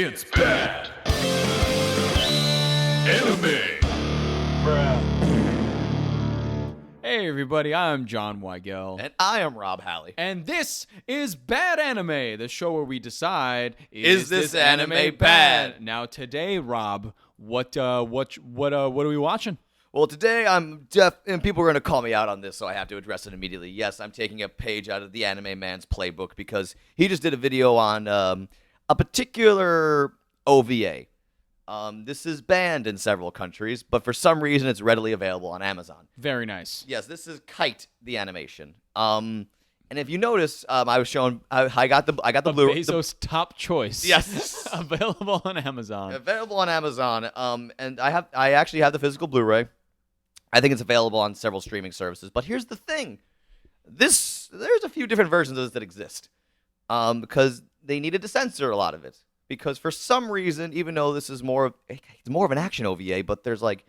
It's bad. Anime. Hey everybody, I'm John Weigel. And I am Rob Halley. And this is Bad Anime, the show where we decide, Is this anime bad? Now today, Rob, what are we watching? Well, today and people are going to call me out on this, so I have to address it immediately. Yes, I'm taking a page out of the Anime Man's playbook because he just did a video on a particular OVA. This is banned in several countries, but for some reason it's readily available on Amazon. Very nice. Yes, this is Kite, the animation. And if you notice, I was showing I got the Blu-ray. Bezos' top choice. Yes, Available on Amazon. Available on Amazon. And I actually have the physical Blu-ray. I think it's available on several streaming services. But here's the thing: there's a few different versions of this that exist, because they needed to censor a lot of it. Because for some reason, even though this is more of an action OVA, but there's like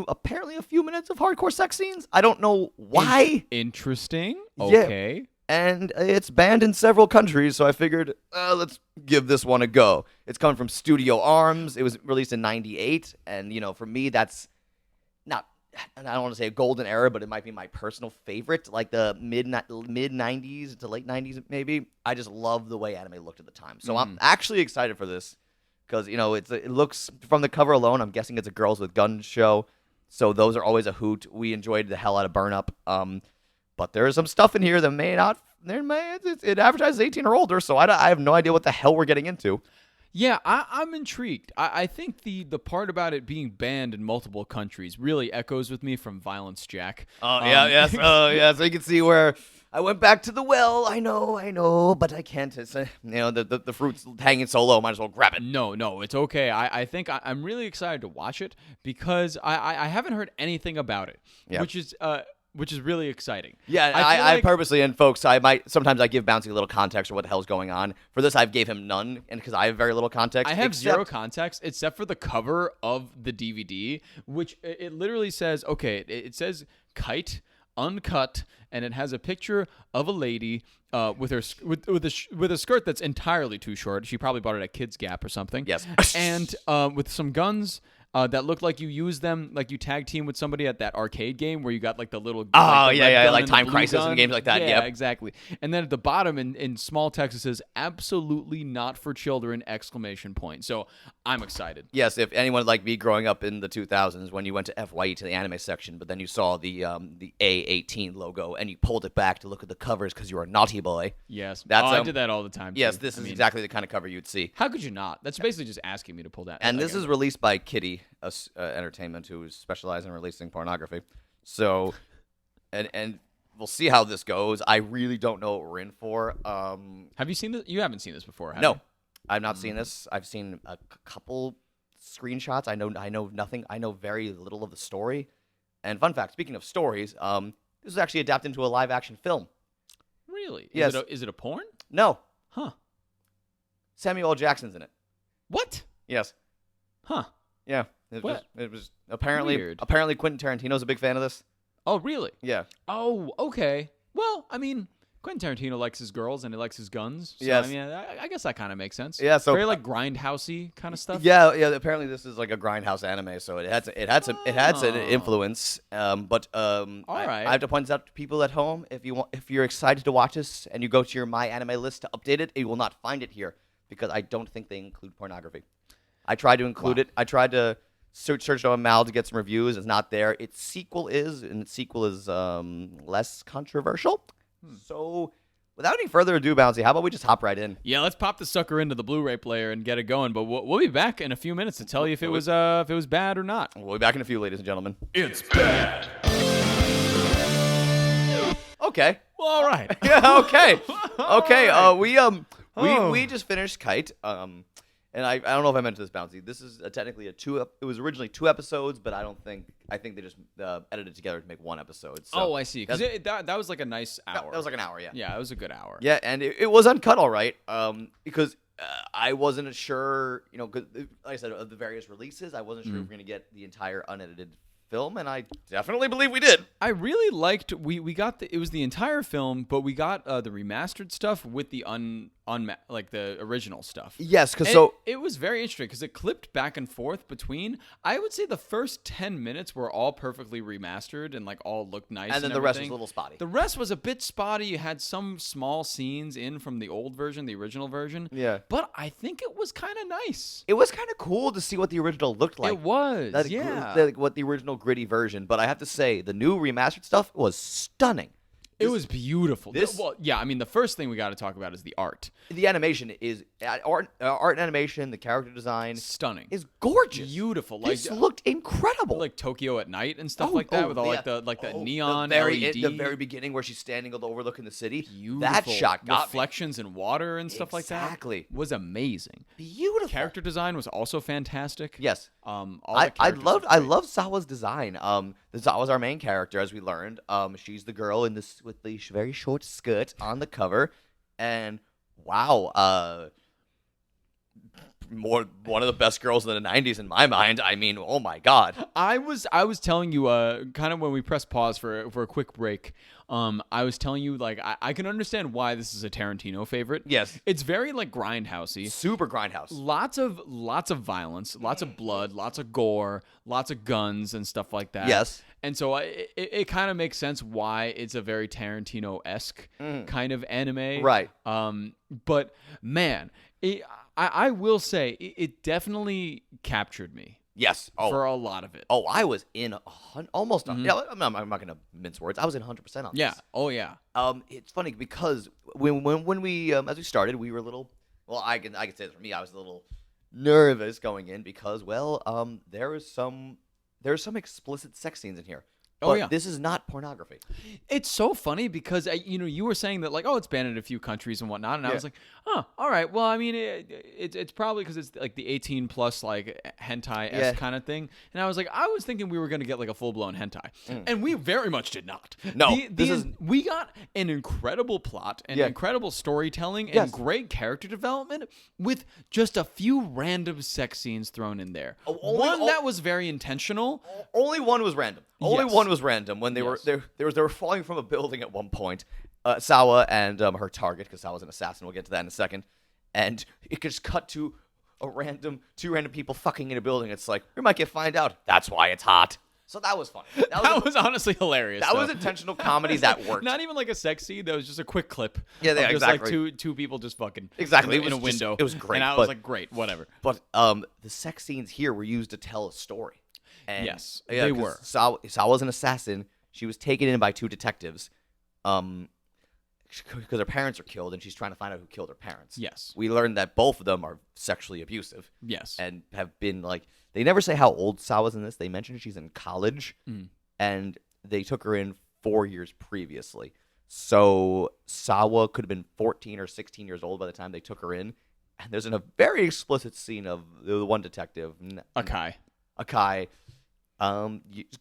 apparently a few minutes of hardcore sex scenes. I don't know why. Interesting. Yeah. Okay. And it's banned in several countries, so I figured, let's give this one a go. It's coming from Studio Arms. It was released in '98, and for me, that's not. And I don't want to say a golden era, but it might be my personal favorite, like the mid '90s to late '90s, maybe. I just love the way anime looked at the time, so I'm actually excited for this because it looks from the cover alone. I'm guessing it's a girls with guns show, so those are always a hoot. We enjoyed the hell out of Burn Up, but there is some stuff in here that may not. It advertises 18 or older, so I have no idea what the hell we're getting into. Yeah, I'm intrigued. I think the part about it being banned in multiple countries really echoes with me from Violence Jack. Oh, yes. So you can see where I went back to the well. I know, but I can't. It's, the fruit's hanging so low, might as well grab it. No, it's okay. I think I'm really excited to watch it because I haven't heard anything about it, which is really exciting. Yeah, I purposely, and folks, sometimes I give Bouncy a little context or what the hell's going on. For this, I gave him none, and because I have very little context. I have zero context except for the cover of the DVD, which it literally says, it says Kite, uncut, and it has a picture of a lady with a skirt that's entirely too short. She probably bought it at Kids Gap or something. Yes. And with some guns. That look like you use them, like you tag team with somebody at that arcade game where you got like the little like Time Crisis and games like that. Yeah, yep. Exactly. And then at the bottom in small text it says "absolutely not for children!" ! So I'm excited. Yes, if anyone like me growing up in the 2000s when you went to FYE to the anime section, but then you saw the A18 logo and you pulled it back to look at the covers because you were a naughty boy. Yes, I did that all the time. Yes, too. this is exactly the kind of cover you'd see. How could you not? That's basically just asking me to pull that. And this is released by Kitty Entertainment, who specializes in releasing pornography. So, and we'll see how this goes. I really don't know what we're in for. Have you seen this? You haven't seen this before, have no, you? I've not seen this. I've seen a couple screenshots. I know nothing. I know very little of the story. And fun fact, speaking of stories, this was actually adapted into a live action film. Really? Yes. Is it a porn? No. Huh. Samuel L. Jackson's in it. What? Yes. Huh. Yeah. It was apparently Weird. Apparently Quentin Tarantino's a big fan of this. Oh, really? Yeah. Oh, okay. Well, I mean, Quentin Tarantino likes his girls and he likes his guns. So, Yes. I mean, I guess that kind of makes sense. Yeah. So very like grindhousey kind of stuff. Yeah. Apparently, this is like a grindhouse anime, so it had some influence. All right. I have to point this out to people at home. If you're excited to watch this and you go to your My Anime list to update it, you will not find it here because I don't think they include pornography. I tried to include it. I tried to search on Mal to get some reviews. It's not there. Its sequel is less controversial. So, without any further ado, Bouncy, how about we just hop right in? Yeah, let's pop the sucker into the Blu-ray player and get it going. But we'll be back in a few minutes to tell you if it was bad or not. We'll be back in a few, ladies and gentlemen. It's bad. Okay. Well, all right. Yeah. Okay. Okay. Right. We just finished Kite. And I don't know if I mentioned this, Bouncy. This is technically it was originally 2 episodes, but I think they just edited together to make 1 episode. So I see. Because that was like a nice hour. That was like an hour, yeah. Yeah, it was a good hour. Yeah, and it was uncut all right, because I wasn't sure, cause, like I said, of the various releases, I wasn't sure if we were going to get the entire unedited film, and I definitely believe we did. I really liked we got it was the entire film, but we got the remastered stuff with the like the original stuff. Yes, because And so it was very interesting because it clipped back and forth between. I would say the first 10 minutes were all perfectly remastered and like all looked nice. and then the rest was a little spotty. The rest was a bit spotty. You had some small scenes in from the old version, the original version. Yeah. But I think it was kind of nice. It was kind of cool to see what the original looked like. It was, That- yeah. what the original gritty version. But I have to say, the new remastered stuff was stunning. It was beautiful. this- Well, yeah, I mean, the first thing we got to talk about is the art. The animation is art and animation. The character design Stunning. is gorgeous. Beautiful. Like This looked incredible. like Tokyo at night and stuff like that with all yeah. like the Oh, neon the LED. very beginning where she's standing overlooking the city. Beautiful. That shot got me. reflections in water and stuff like that. Exactly. Was amazing. Beautiful. Character design was also fantastic. Yes. All the I characters loved were I great. love Sawa's design. Sawa's our main character, as we learned. She's the girl in this with the very short skirt on the cover, and wow, one of the best girls in the '90s in my mind. I mean, oh my god. I was telling you kind of when we pressed pause for a quick break. I was telling you like I can understand why this is a Tarantino favorite. Yes. It's very like grindhousey. Super grindhouse. Lots of violence, lots of blood, lots of gore, lots of guns and stuff like that. Yes. And so it kind of makes sense why it's a very Tarantino-esque kind of anime. Right. But man, I will say it definitely captured me Yes. Oh. for a lot of it. Oh, I was in almost. Yeah, I'm not gonna mince words. I was in 100% on Yeah. this. Oh yeah. It's funny because when we as we started, we were a little. Well, I can say this for me. I was a little nervous going in because there's some explicit sex scenes in here. Oh, But yeah. this is not pornography. It's so funny because you were saying that like, oh, it's banned in a few countries and whatnot, and I was like, oh, all right. Well, I mean, it's probably because it's like the 18 plus like hentai Yeah. kind of thing, and I was thinking we were gonna get like a full blown hentai, and we very much did not. No, we got an incredible plot and Yeah. incredible storytelling Yes. and great character development with just a few random sex scenes thrown in there. One that was very intentional. Only one was random. Only Yes. one was random when they Yes. they were falling from a building at one point. Sawa and her target, because Sawa's an assassin. We'll get to that in a second. And it just cut to two random people fucking in a building. It's like we might find out. That's why it's hot. So that was funny. That was honestly hilarious. That was though. intentional comedy that worked. Not even like a sex scene. That was just a quick clip. Yeah, of just exactly. like two people just fucking Exactly. in It a was just- window. it was great, And I was but- like, great, whatever. But the sex scenes here were used to tell a story. And, Yes, yeah, they 'cause were. Sawa's an assassin. She was taken in by two detectives, because her parents are killed, and she's trying to find out who killed her parents. Yes. We learned that both of them are sexually abusive Yes. and have been like. They never say how old Sawa's in this. They mention she's in college, and they took her in 4 years previously. So Sawa could have been 14 or 16 years old by the time they took her in. And there's a very explicit scene of the one detective, Akai. just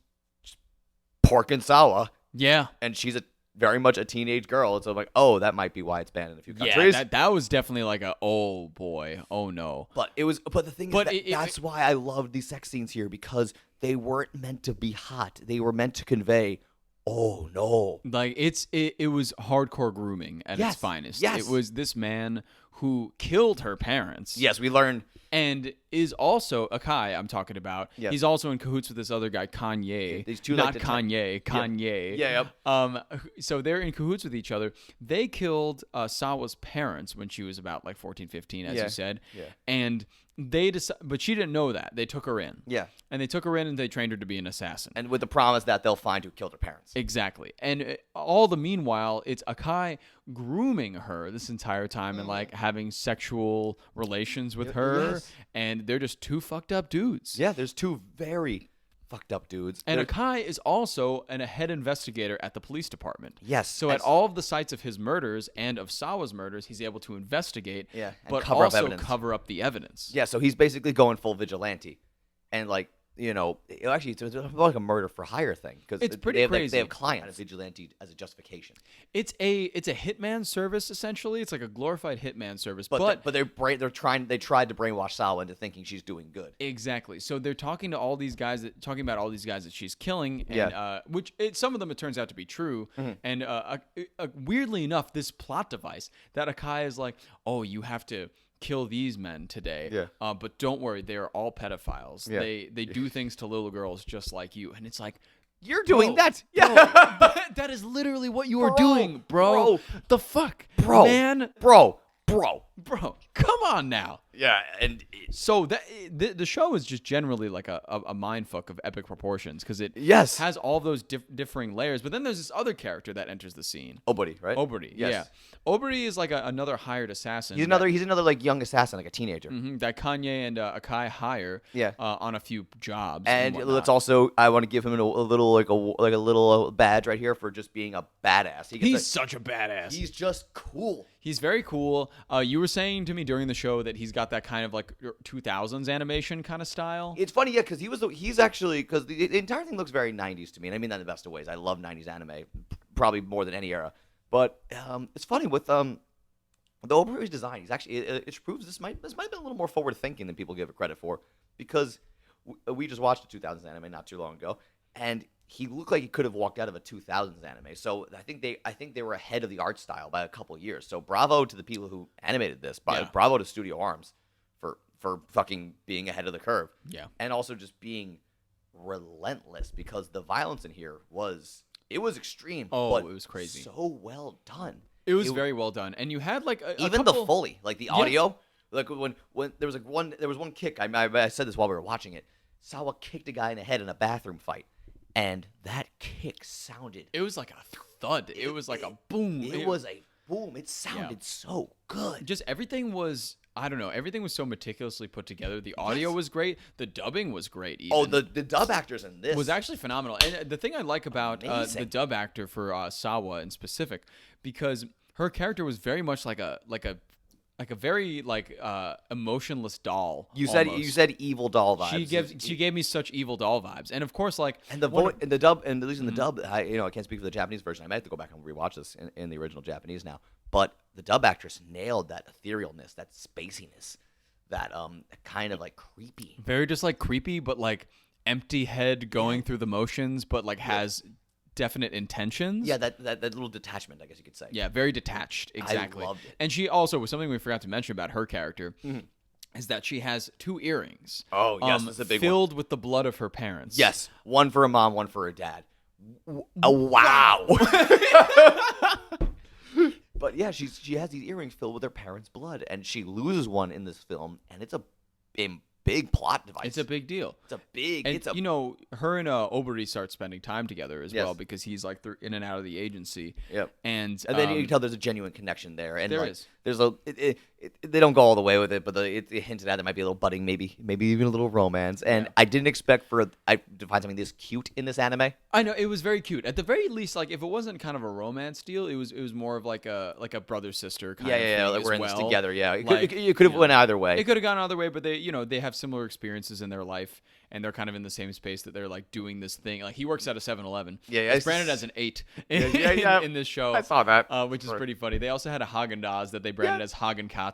porking Sawa, Yeah. and she's very much a teenage girl. So I'm like, oh, that might be why it's banned in a few Yeah, countries. that was definitely like a, oh boy, oh no. But the thing But is that's why I love these sex scenes here, because they weren't meant to be hot. They were meant to convey, oh no. Like it was hardcore grooming at Yes, its finest. yes. It was this man who killed her parents. Yes, we learn. And is also Akai, I'm talking about. Yes. He's also in cahoots with this other guy, Kanye. These two, not like, Kanye. Yeah, yep. So they're in cahoots with each other. They killed Sawa's parents when she was about like 14, 15, as Yeah. you said. Yeah. And they but she didn't know that. They took her in. Yeah. And they took her in and they trained her to be an assassin. And with the promise that they'll find who killed her parents. Exactly. And all the meanwhile, it's Akai grooming her this entire time and like having sexual relations with her. Yes. And they're just two fucked up dudes. Yeah, there's two very fucked up dudes. And They're- Akai is also a head investigator at the police department. Yes, So at all of the sites of his murders and of Sawa's murders, he's able to investigate, Yeah, and but cover up also evidence. cover up the evidence. Yeah, so he's basically going full vigilante. And like actually it's like a murder for hire thing because It's pretty crazy. They have clients vigilante as a justification. It's a hitman service essentially. It's like a glorified hitman service, But they tried to brainwash Sawa into thinking she's doing good. exactly. So they're talking to all these guys talking about all these guys that she's killing, and which some of them it turns out to be true. And weirdly enough, this plot device that Akai is like, oh, you have to kill these men today. Yeah. But don't worry, they are all pedophiles. Yeah. They do things to little girls just like you. And it's like, You're doing that. bro, that is literally what you are doing, bro. The fuck, Bro. man, Bro. come on now. Yeah, and So the show is just generally like a mindfuck of epic proportions because it Yes. has all those differing layers. But then there's this other character that enters the scene. Obody, right? Obody, Yes. yeah. Obody is like another hired assassin. He's another like young assassin, like a teenager. that Kanye and Akai hire. Yeah. On a few jobs. And whatnot. let's also, I want to give him a little little badge right here for just being a badass. He's such a badass. He's just cool. He's very cool. You were saying to me during the show that he's got that kind of like 2000s animation kind of style. It's funny, yeah, because he's actually, because the entire thing looks very 90s to me, and I mean that in the best of ways. I love 90s anime, probably more than any era. But it's funny with the Oberi's design. He's actually it proves this might have been a little more forward thinking than people give it credit for, because we just watched a 2000s anime not too long ago, and he looked like he could have walked out of a 2000s anime. So I think they were ahead of the art style by a couple years. So bravo to the people who animated this. Bravo to Studio Arms for fucking being ahead of the curve. Yeah. And also just being relentless, because the violence in here was extreme. Oh, but it was crazy. So well done. It was very well done, and you had like Even couple... the Foley, like the audio, like when there was one kick. I said this while we were watching it. Sawa kicked a guy in the head in a bathroom fight, and that kick sounded. It was like a thud. It was like a boom. It was a boom. It sounded so good. Just everything was. I don't know. Everything was so meticulously put together. The audio was great. The dubbing was great. Even. Oh, the dub actors in this was actually phenomenal. And the thing I like about the dub actor for Sawa in specific, because her character was very much like a very emotionless doll. You almost. said evil doll vibes. She gave me such evil doll vibes, and of course, like and the voice in the dub, and at least in the dub, I can't speak for the Japanese version. I might have to go back and rewatch this in the original Japanese now. But the dub actress nailed that etherealness, that spaciness, that kind of like creepy. Very just like creepy, but like empty head going through the motions, but like has definite intentions. Yeah, that little detachment, I guess you could say. Yeah, very detached. Exactly. I loved it. And she also, was something we forgot to mention about her character, is that she has 2 earrings. Oh, yes, that's a big filled with the blood of her parents. Yes, one for her mom, one for her dad. Wow. But yeah, she has these earrings filled with her parents' blood, and she loses one in this film, and it's a big plot device. It's a big deal. It's a big. And, her and Oberi start spending time together as well, because he's like in and out of the agency. Yep. And then you can tell there's a genuine connection there. And there like, is. There's they don't go all the way with it, but it hinted at there might be a little budding, maybe even a little romance. And I didn't expect to find something this cute in this anime. I know, it was very cute. At the very least, like if it wasn't kind of a romance deal, it was more of like a brother sister kind of thing. Yeah, like as we're in well. this together. Yeah, Like, it could have went either way. It could have gone either way, but they have similar experiences in their life, and they're kind of in the same space that they're like doing this thing. Like he works at a 7-Eleven. Yeah. It's branded as an 8 in this show. I saw that, which is pretty funny. They also had a Haagen-Dazs that they branded as Haagen-Katz.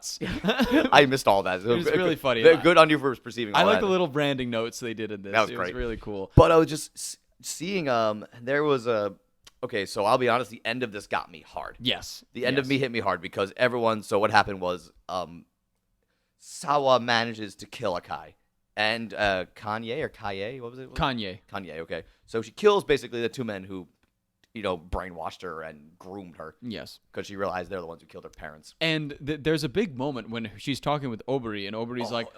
I missed all that. It was really funny. Good on you for perceiving all I that. like the little branding notes they did in this. That was great. great. It was really cool. But I was just seeing there was a. Okay, so I'll be honest. The end of this got me hard. Yes. The end of me hit me hard because everyone. So what happened was, Sawa manages to kill Akai, and Kanye or Kaye, what was it? Kanye. Okay, so she kills basically the 2 men who, brainwashed her and groomed her. Yes. Because she realized they're the ones who killed her parents. And there's a big moment when she's talking with Oberi, and Oberi's like,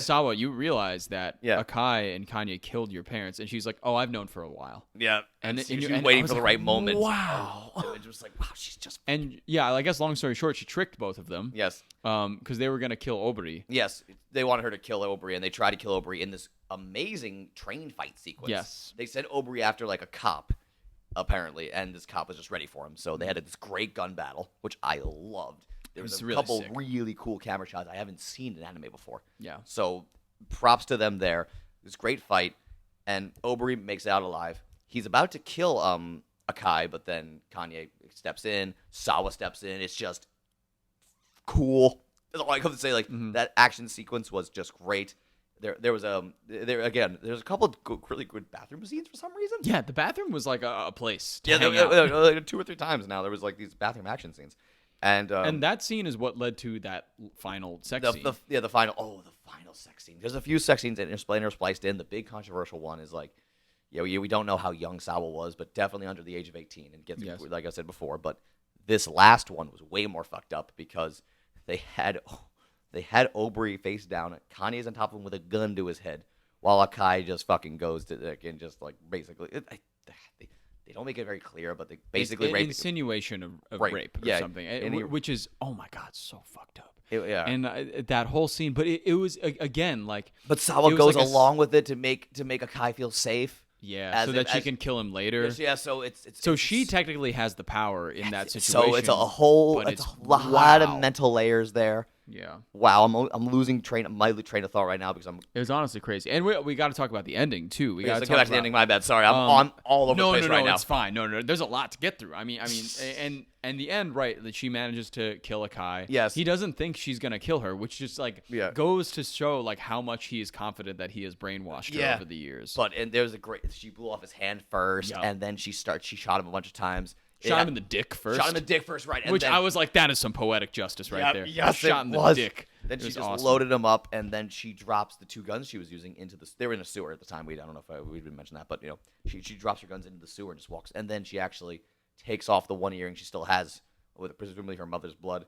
Sawa, you realize that Akai and Kanye killed your parents. And she's like, oh, I've known for a while. Yeah. And she was waiting for the right moment. Wow. And it was like, wow, she's just... And yeah, I guess long story short, she tricked both of them. Yes. Because they were going to kill Oberi. Yes. They wanted her to kill Oberi, and they tried to kill Oberi in this amazing train fight sequence. Yes. They sent Oberi after like a cop, apparently, and this cop was just ready for him. So they had this great gun battle, which I loved. There was a couple sick. really cool camera shots I haven't seen in anime before. Yeah. So props to them there. this great fight, and Obri makes it out alive. He's about to kill Akai, but then Kanye steps in, Sawa steps in. It's just cool. That's all I have to say. Like that action sequence was just great. There's a couple of really good bathroom scenes for some reason. Yeah, the bathroom was like a place to Yeah, hang out. like 2 or 3 times now there was like these bathroom action scenes, and that scene is what led to that final sex scene. the final sex scene. There's a few sex scenes that are spliced in. The big controversial one is like, we don't know how young Sawa was, but definitely under the age of 18, and gets like I said before. But this last one was way more fucked up because they had Obri face down. Kanye's on top of him with a gun to his head, while Akai just fucking goes to and just like basically. They don't make it very clear, but they basically it's rape. Insinuation of rape or something, which is, oh my god, so fucked up. And that whole scene, but it was again like. But Sawa goes along with it to make Akai feel safe. Yeah, so that she can kill him later. Yeah, so she technically has the power in that situation. So it's a lot of mental layers there. Yeah. Wow, I'm losing my train of thought right now because It was honestly crazy, and we got to talk about the ending too. We got to get back to the ending. My bad. Sorry, I'm all over the place right now. No, it's fine. No, there's a lot to get through. I mean, and the end, right? That she manages to kill Akai. Yes. He doesn't think she's gonna kill her, which just like goes to show like how much he is confident that he has brainwashed her over the years. And there's she blew off his hand first, and then she shot him a bunch of times. Shot him in the dick first. Right. Which I was like, that is some poetic justice right there. Yes, shot in the dick. Then she just loaded him up, and then she drops the 2 guns she was using into the. They were in a sewer at the time. I don't know if we didn't mention that, but she drops her guns into the sewer and just walks. And then she actually takes off the one earring she still has with presumably her mother's blood,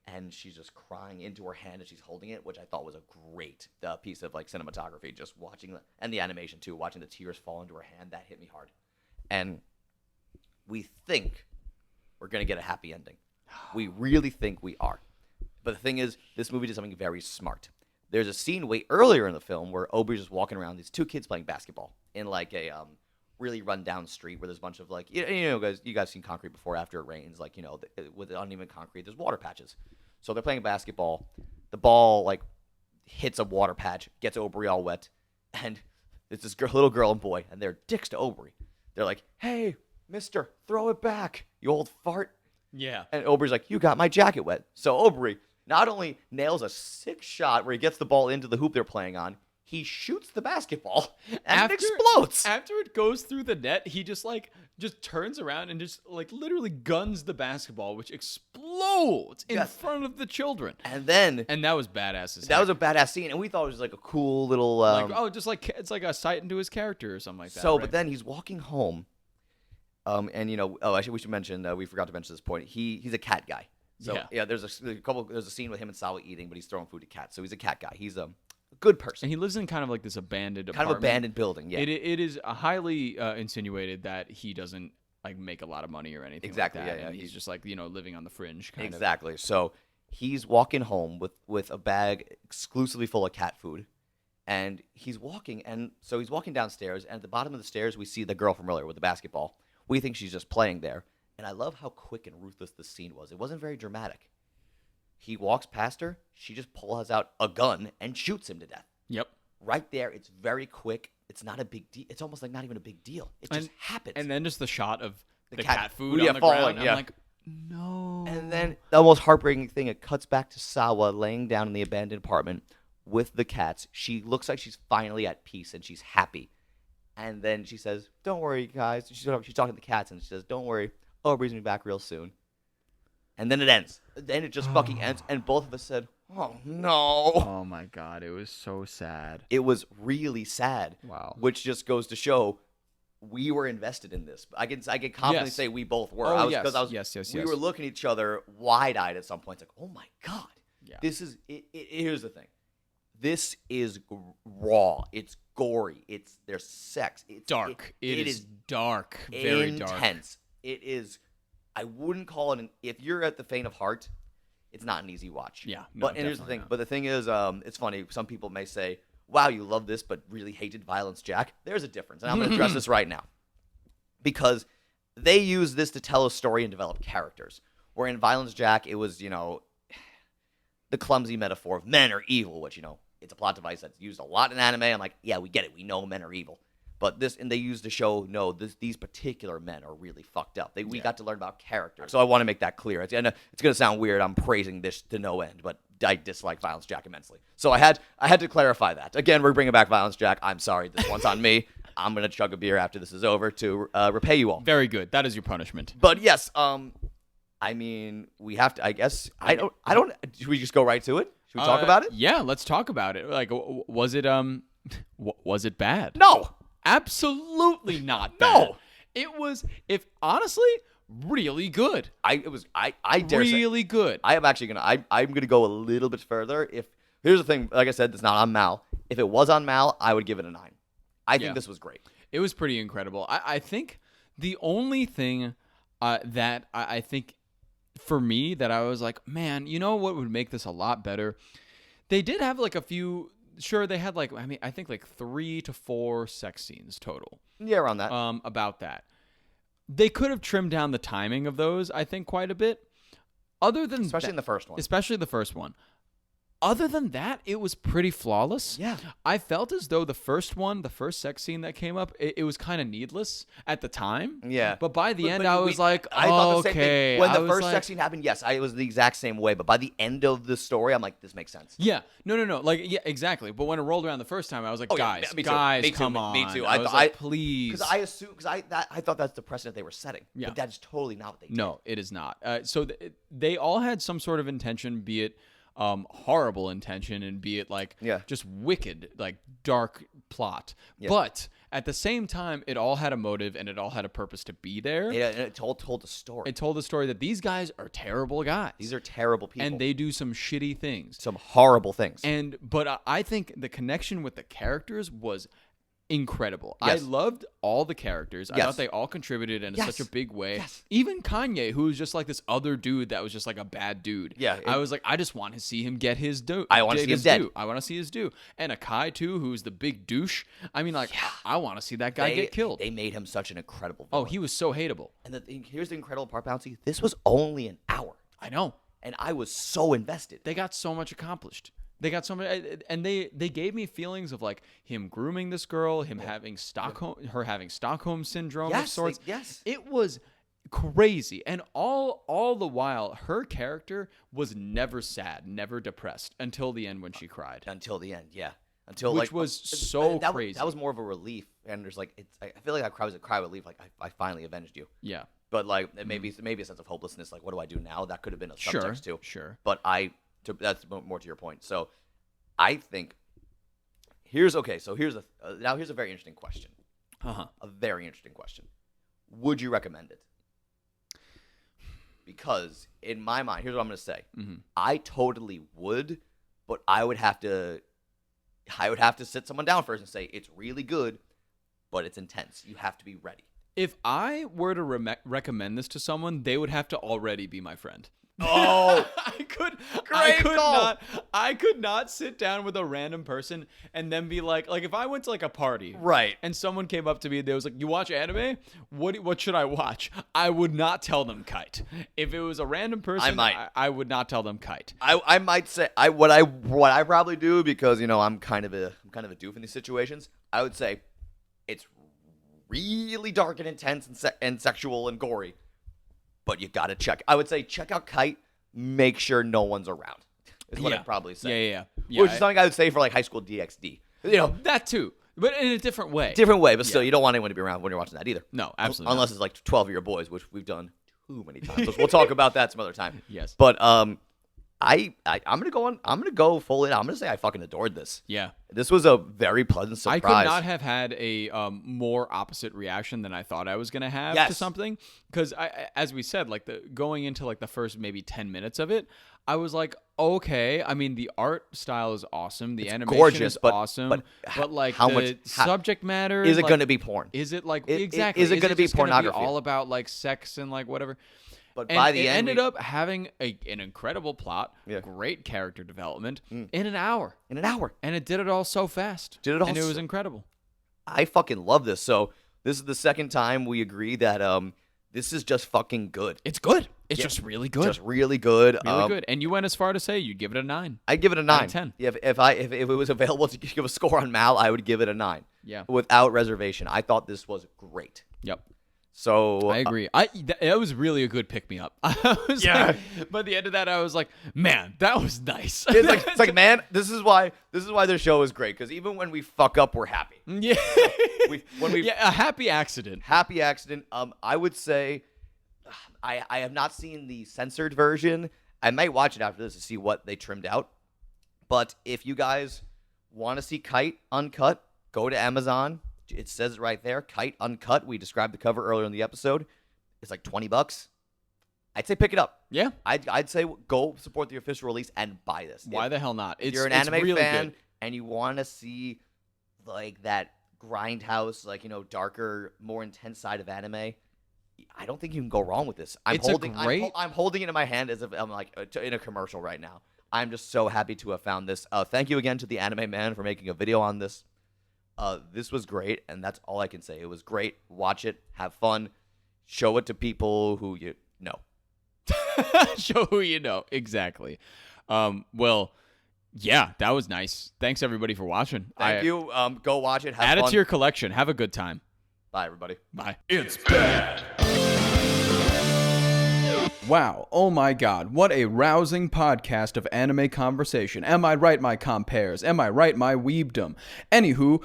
and she's just crying into her hand as she's holding it, which I thought was a great piece of like cinematography. Just watching and the animation too, watching the tears fall into her hand, that hit me hard. And we think we're going to get a happy ending. We really think we are. But the thing is, this movie did something very smart. There's a scene way earlier in the film where Obi's just walking around, these 2 kids playing basketball in like a really run-down street where there's a bunch of like, you guys seen concrete before after it rains, like, with uneven concrete, there's water patches. So they're playing basketball. The ball like hits a water patch, gets Obri all wet, and it's this little girl and boy, and they're dicks to Obri. They're like, hey, mister, throw it back, you old fart. Yeah. And Obri's like, you got my jacket wet. So Obri not only nails a sick shot where he gets the ball into the hoop they're playing on, he shoots the basketball and it explodes. After it goes through the net, he just turns around and just like literally guns the basketball, which explodes in front of the children. And that was badass. That was a badass scene, and we thought it was like a cool little it's like a sight into his character or something like that. So, right? But then he's walking home. And we should mention we forgot to mention this point. He's a cat guy. So there's a scene with him and Sawa eating, but he's throwing food to cats. So he's a cat guy. He's a good person. And he lives in kind of like this abandoned kind of abandoned building. Yeah, it is highly insinuated that he doesn't like make a lot of money or anything. Exactly. Like that. Yeah. And he's just like living on the fringe. Kind exactly. So he's walking home with a bag exclusively full of cat food. And he's walking downstairs, and at the bottom of the stairs we see the girl from earlier with the basketball. We think she's just playing there. And I love how quick and ruthless the scene was. It wasn't very dramatic. He walks past her. She just pulls out a gun and shoots him to death. Yep. Right there. It's very quick. It's not a big deal. It's almost like not even a big deal. It just happens. And then just the shot of the cat food on the falling, ground. I'm like, no. And then the most heartbreaking thing, it cuts back to Sawa laying down in the abandoned apartment with the cats. She looks like she's finally at peace and she's happy. And then she says, don't worry, guys. She's talking to the cats, and she says, don't worry. Obri's going to be back real soon. And then it ends. Then it just fucking ends, and both of us said, oh, no. Oh, my God. It was so sad. It was really sad. Wow. Which just goes to show we were invested in this. I can confidently say we both were. Oh, yes. We were looking at each other wide-eyed at some points, like, oh, my God. Yeah. This is here's the thing. This is raw. It's gory. There's sex. It's dark. It is dark. Very intense. It is. I wouldn't call it if you're at the faint of heart, it's not an easy watch. Yeah. No, but and here's the thing. Not. But the thing is, it's funny. Some people may say, "Wow, you love this, but really hated Violence Jack." There's a difference, and I'm going to address this right now because they use this to tell a story and develop characters. Where in Violence Jack, it was the clumsy metaphor of men are evil, which it's a plot device that's used a lot in anime. I'm like, yeah, we get it. We know men are evil. But they use to show, no, these particular men are really fucked up. We got to learn about character. So I want to make that clear. And it's going to sound weird. I'm praising this to no end, but I dislike Violence Jack immensely. So I had to clarify that. Again, we're bringing back Violence Jack. I'm sorry. This one's on me. I'm going to chug a beer after this is over to repay you all. Very good. That is your punishment. But yes, I mean, we have to, I guess, I don't, should we just go right to it? Should we talk about it? Yeah, let's talk about it. Like, was it bad? No. Absolutely not bad. No. It was, if honestly, really good. I dare say. Really good. I am actually I'm gonna go a little bit further. Here's the thing, like I said, it's not on Mal. If it was on Mal, I would give it a 9. I think this was great. It was pretty incredible. I think the only thing that I think for me that I was like, man, you know what would make this a lot better? They did have like a few. Sure, they had like, I mean, I think like 3 to 4 sex scenes total. Yeah, around that. About that. They could have trimmed down the timing of those, I think, quite a bit. Especially in the first one. Especially the first one. Other than that, it was pretty flawless. Yeah. I felt as though the first sex scene that came up, it was kind of needless at the time. Yeah. But by the end, I was like, I thought the same okay. thing. When the first sex scene happened, yes, it was the exact same way. But by the end of the story, I'm like, this makes sense. Yeah. No. Like, yeah, exactly. But when it rolled around the first time, I was like, guys, me too. Come on. Me too. I was like, please. Because I thought that's the precedent they were setting. Yeah. But that's totally not what they did. No, it is not. So they all had some sort of intention, be it horrible intention and be it like just wicked, like dark plot. Yeah. But at the same time, it all had a motive and it all had a purpose to be there. Yeah, and it told the story. It told the story that these guys are terrible guys. These are terrible people. And they do some shitty things. Some horrible things. But I think the connection with the characters was incredible. Yes. I loved all the characters. I thought they all contributed in such a big way. Yes. Even Kanye, who was just like this other dude that was just like a bad dude. Yeah. I was like, I just want to see him get his due. I want to see him dead. I want to see his due. And Akai too, who's the big douche. I mean, like, I want to see that guy get killed. They made him such an incredible villain. Oh, he was so hateable. And here's the incredible part, Bouncy. This was only an hour. I know. And I was so invested. They got so much accomplished. They got so many, and they gave me feelings of like him grooming this girl, him having her having Stockholm syndrome of sorts. It was crazy, and all the while, her character was never sad, never depressed until the end when she cried. Until the end, yeah. Which was so crazy. That was more of a relief, and there's like I feel like I cry was a cry of relief, like I finally avenged you. Yeah. But like maybe a sense of hopelessness, like what do I do now? That could have been a subtext too. Sure. But that's more to your point. So I think here's a very interesting question. A very interesting question. Would you recommend it? Because in my mind, here's what I'm going to say. Mm-hmm. I totally would, but I would have to sit someone down first and say it's really good, but it's intense. You have to be ready. If I were to recommend this to someone, they would have to already be my friend. Oh, I could not sit down with a random person and then be like if I went to like a party, right, and someone came up to me and they was like, "You watch anime? What should I watch?" I would not tell them Kite. If it was a random person, I would not tell them Kite. I might say what I probably do, because I'm kind of a doof in these situations. I would say it's really dark and intense and sexual and gory. But you gotta check. I would say check out Kite. Make sure no one's around. Is what I'd probably say. Yeah. Which is something I would say for like high school DxD. That too, but in a different way. But still, you don't want anyone to be around when you're watching that either. No, absolutely. Unless it's like 12 of your boys, which we've done too many times. We'll talk about that some other time. Yes. But I'm gonna go full in. I'm gonna say I fucking adored this. Yeah. This was a very pleasant surprise. I could not have had a more opposite reaction than I thought I was gonna have to something, because as we said, like going into like the first maybe 10 minutes of it, I was like, okay. I mean, the art style is awesome. The animation gorgeous, is awesome. But like subject matter, is it going to be porn? Is it like exactly? Is it going to be pornography? All about like sex and like whatever. But by the end, ended up having an incredible plot, great character development in an hour. And it did it all so fast. And it was incredible. I fucking love this. So this is the second time we agree that this is just fucking good. It's good. It's Yeah, just really good. Just really good. Really good. And you went as far to say you'd give it a 9. I'd give it a 9. Out of 10. Yeah, if it was available to give a score on Mal, I would give it a 9. Yeah. Without reservation. I thought this was great. Yep. So I agree. It was really a good pick me up. I was like, by the end of that, I was like, man, that was nice. it's like, man, this is why their show is great, because even when we fuck up, we're happy. Yeah. When we a happy accident. happy accident. I would say I have not seen the censored version. I might watch it after this to see what they trimmed out. But if you guys want to see Kite uncut, go to Amazon. It says it right there, Kite uncut. We described the cover earlier in the episode. It's like $20. I'd say pick it up. Yeah. I'd say go support the official release and buy this. Why the hell not? If you're an anime really fan good. and you want to see like that grindhouse, like, darker, more intense side of anime, I don't think you can go wrong with this. I'm holding it in my hand as if I'm like in a commercial right now. I'm just so happy to have found this. Thank you again to the Anime Man for making a video on this. This was great, and that's all I can say. It was great. Watch it, have fun, show it to people who you know. Show who you know. Exactly. Well, yeah, that was nice. Thanks everybody for watching. Thank you. Go watch it. Have add fun. it to your collection. Have a good time. Bye, everybody. Bye. It's bad. Wow, oh my god, what a rousing podcast of anime conversation. Am I right, my compares? Am I right, my weebdom? Anywho,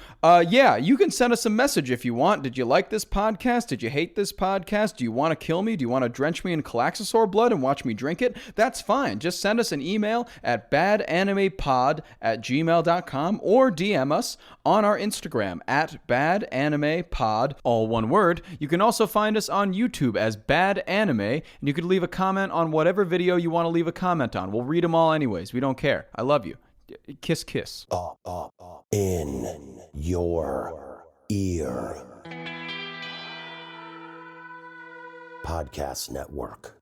yeah, you can send us a message if you want. Did you like this podcast? Did you hate this podcast? Do you want to kill me? Do you want to drench me in Calaxosaur blood and watch me drink it? That's fine. Just send us an email at badanimepod@gmail.com or DM us on our Instagram at badanimepod, all one word. You can also find us on YouTube as Bad Anime, and you could leave a comment on whatever video you want to leave a comment on. We'll read them all anyways. We don't care. I love you. Kiss, kiss. In your ear. Podcast Network.